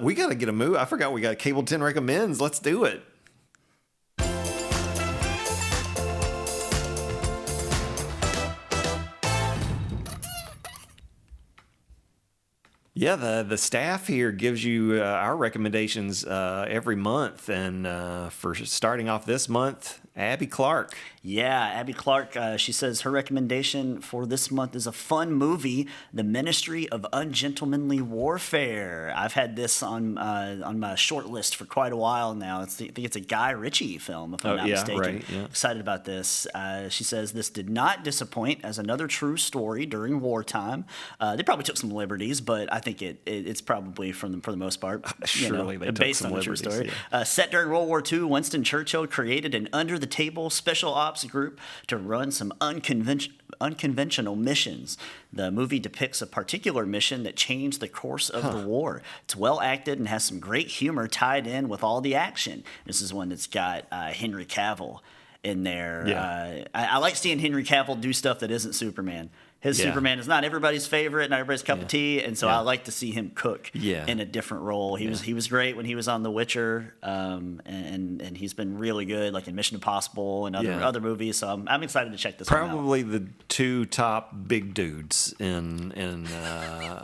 We got to get a movie. I forgot we got Cable 10 recommends. Let's do it. Yeah, the staff here gives you our recommendations every month. And for starting off this month, Abby Clark. Yeah, Abby Clark, she says her recommendation for this month is a fun movie, The Ministry of Ungentlemanly Warfare. I've had this on my short list for quite a while now. I think it's a Guy Ritchie film, if I'm not mistaken. Right, yeah. Excited about this. She says this did not disappoint as another true story during wartime. They probably took some liberties, but I think it's probably for the most part. Surely they took based some on a true liberties, story. yeah. Set during World War II, Winston Churchill created an under-the-table special ops group to run some unconventional missions. The movie depicts a particular mission that changed the course of the war. It's well acted and has some great humor tied in with all the action. This is one that's got Henry Cavill in there. Yeah. I like seeing Henry Cavill do stuff that isn't Superman. His Superman is not everybody's favorite, not everybody's cup of tea, and so I like to see him cook in a different role. He was great when he was on The Witcher, and he's been really good, like in Mission Impossible and other movies. So I'm excited to check this one out. Probably the two top big dudes in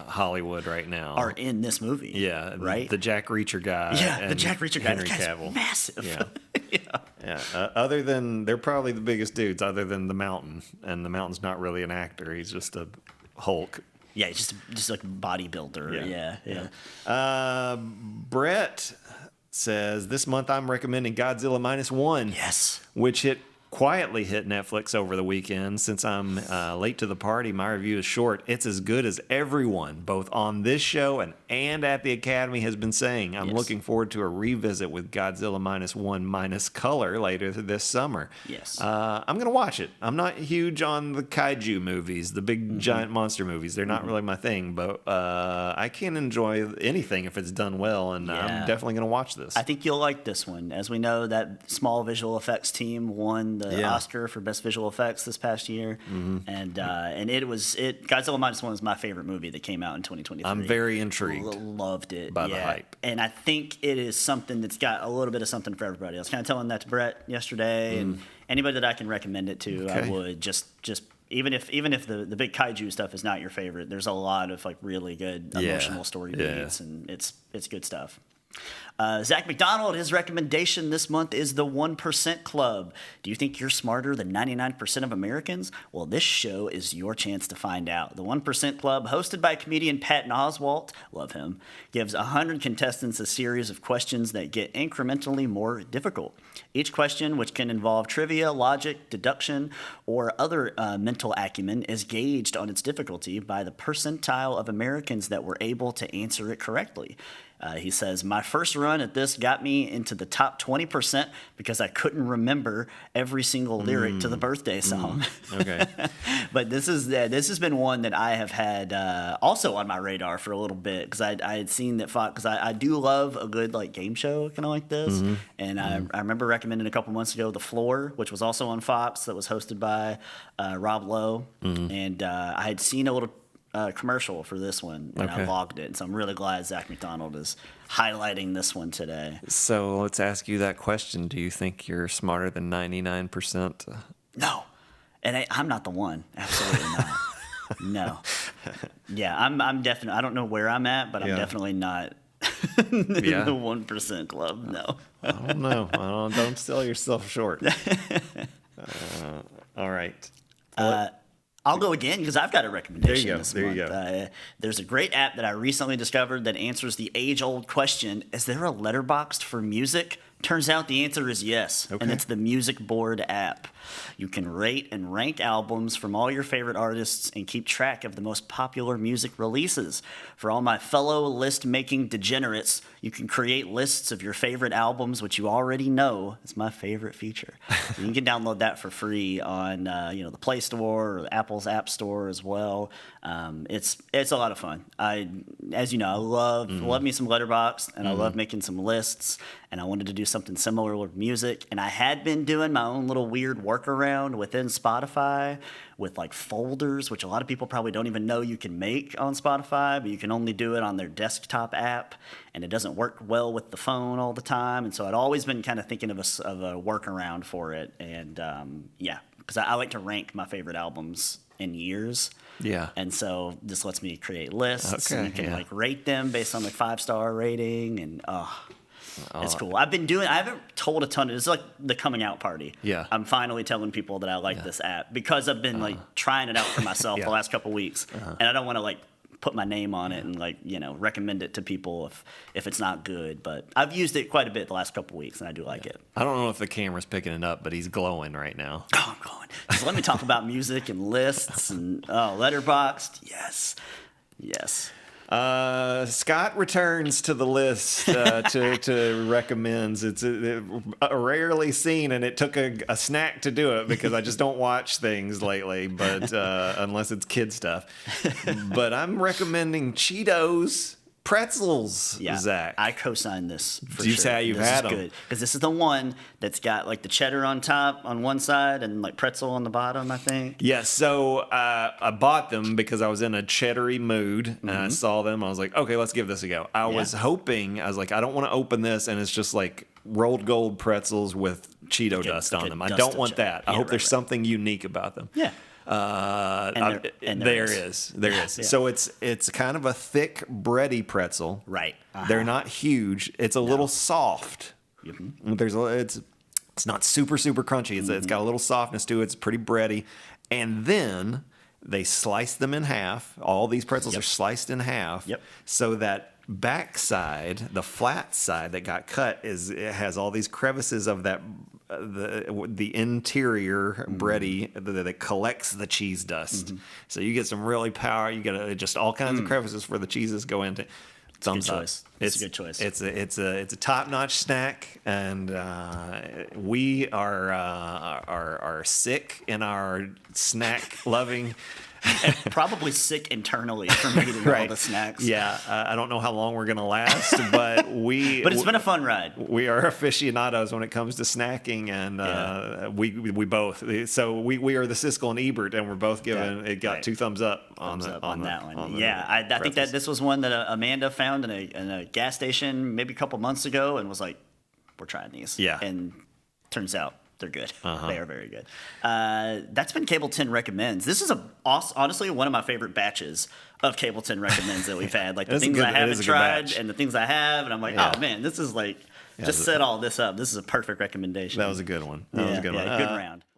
Hollywood right now are in this movie. Yeah, right. The Jack Reacher guy. Yeah, the Jack Reacher guy. Henry That guy's Cavill. Massive. Yeah. Other than they're probably the biggest dudes, other than the Mountain, and the Mountain's not really an actor; he's just a Hulk. Yeah, he's just like a bodybuilder. Yeah. Brett says this month I'm recommending Godzilla -1. Yes. Which quietly hit Netflix over the weekend. Since I'm late to the party, my review is short. It's as good as everyone, both on this show and at the Academy, has been saying. I'm looking forward to a revisit with Godzilla -1 minus color later this summer. Yes. I'm going to watch it. I'm not huge on the kaiju movies, the big giant monster movies. They're not really my thing, but I can enjoy anything if it's done well, and I'm definitely going to watch this. I think you'll like this one. As we know, that small visual effects team won the Oscar for Best Visual Effects this past year, and Godzilla -1 is my favorite movie that came out in 2023. I'm very intrigued. Loved it by the hype, and I think it is something that's got a little bit of something for everybody. I was kind of telling that to Brett yesterday, and anybody that I can recommend it to, I would just. Even if the big kaiju stuff is not your favorite, there's a lot of like really good emotional story beats, and it's good stuff. Zach McDonald, his recommendation this month is the 1% Club. Do you think you're smarter than 99% of Americans? Well, this show is your chance to find out. The 1% Club, hosted by comedian Patton Oswalt, love him, gives 100 contestants a series of questions that get incrementally more difficult. Each question, which can involve trivia, logic, deduction, or other mental acumen, is gauged on its difficulty by the percentile of Americans that were able to answer it correctly. He says, my first run at this got me into the top 20% because I couldn't remember every single lyric to the birthday song. Okay. But this has been one that I have had also on my radar for a little bit, because I had seen that Fox, because I do love a good like game show kind of like this. And I remember recommending a couple months ago The Floor, which was also on Fox, that was hosted by Rob Lowe. And I had seen a little commercial for this one, and I logged it. So I'm really glad Zach McDonald is highlighting this one today. So let's ask you that question. Do you think you're smarter than 99%? No. And I'm not the one. Absolutely not. No. Yeah, I'm definitely, I don't know where I'm at, but I'm definitely not in the 1% club. No. I don't know. Don't sell yourself short. All right. I'll go again because I've got a recommendation this month. There you go. There's a great app that I recently discovered that answers the age-old question, is there a letterboxd for music? Turns out the answer is yes, and it's the Musicboard app. You can rate and rank albums from all your favorite artists and keep track of the most popular music releases. For all my fellow list-making degenerates, you can create lists of your favorite albums, which you already know is my favorite feature. So you can download that for free on the Play Store or Apple's App Store as well. It's a lot of fun. As you know, I love me some Letterboxd, and I love making some lists. And I wanted to do something similar with music. And I had been doing my own little weird workaround within Spotify with like folders, which a lot of people probably don't even know you can make on Spotify, but you can only do it on their desktop app, and it doesn't work well with the phone all the time. And so I'd always been kind of thinking of a workaround for it. And because I like to rank my favorite albums in years. Yeah. And so this lets me create lists, and you can yeah. like rate them based on like 5-star rating, and it's cool. I haven't told a ton of, it's like the coming out party. Yeah. I'm finally telling people that I like this app because I've been like trying it out for myself the last couple weeks, and I don't want to like put my name on it and like, recommend it to people if it's not good. But I've used it quite a bit the last couple weeks, and I do like it. I don't know if the camera's picking it up, but he's glowing right now. Oh, I'm glowing. So let me talk about music and lists and Letterboxd. Yes. Scott returns to the list to recommends. It's rarely seen, and it took a snack to do it because I just don't watch things lately, but unless it's kid stuff. But I'm recommending Cheetos Pretzels, Zach. I co-signed this for You sure. say you've had them. Because this is the one that's got like the cheddar on top on one side and like pretzel on the bottom, I think. Yes, so I bought them because I was in a cheddary mood, and I saw them. I was like, okay, let's give this a go. I was like, I don't want to open this, and it's just like rolled gold pretzels with Cheeto dust on them. I don't want that. I hope there's something unique about them. Yeah. There is. Yeah. So it's kind of a thick bready pretzel. Right. They're not huge. It's a little soft. It's not super crunchy. It's got a little softness to it. It's pretty bready. And then they slice them in half. All these pretzels are sliced in half. Yep. So that backside, the flat side that got cut, it has all these crevices of that the interior bready that collects the cheese dust. So you get some really power. You get just all kinds of crevices where the cheeses go into. Thumbs up. It's a good choice. It's a top-notch snack, and we are sick in our snack loving. And probably sick internally from eating all the snacks. Yeah, I don't know how long we're gonna last, but But it's been a fun ride. We are aficionados when it comes to snacking, and we both. So we are the Siskel and Ebert, and we're both giving it got 2 thumbs up on that one. I think that this was one that Amanda found in a gas station maybe a couple months ago, and was like, "We're trying these." Yeah, and turns out they're good. They are very good. That's been Cable 10 Recommends. This is honestly one of my favorite batches of Cable 10 Recommends that we've had. Like the things I haven't tried and the things I have, and I'm like, oh man, this is like just set all this up. This is a perfect recommendation. That was a good one. That was a good one. Good round.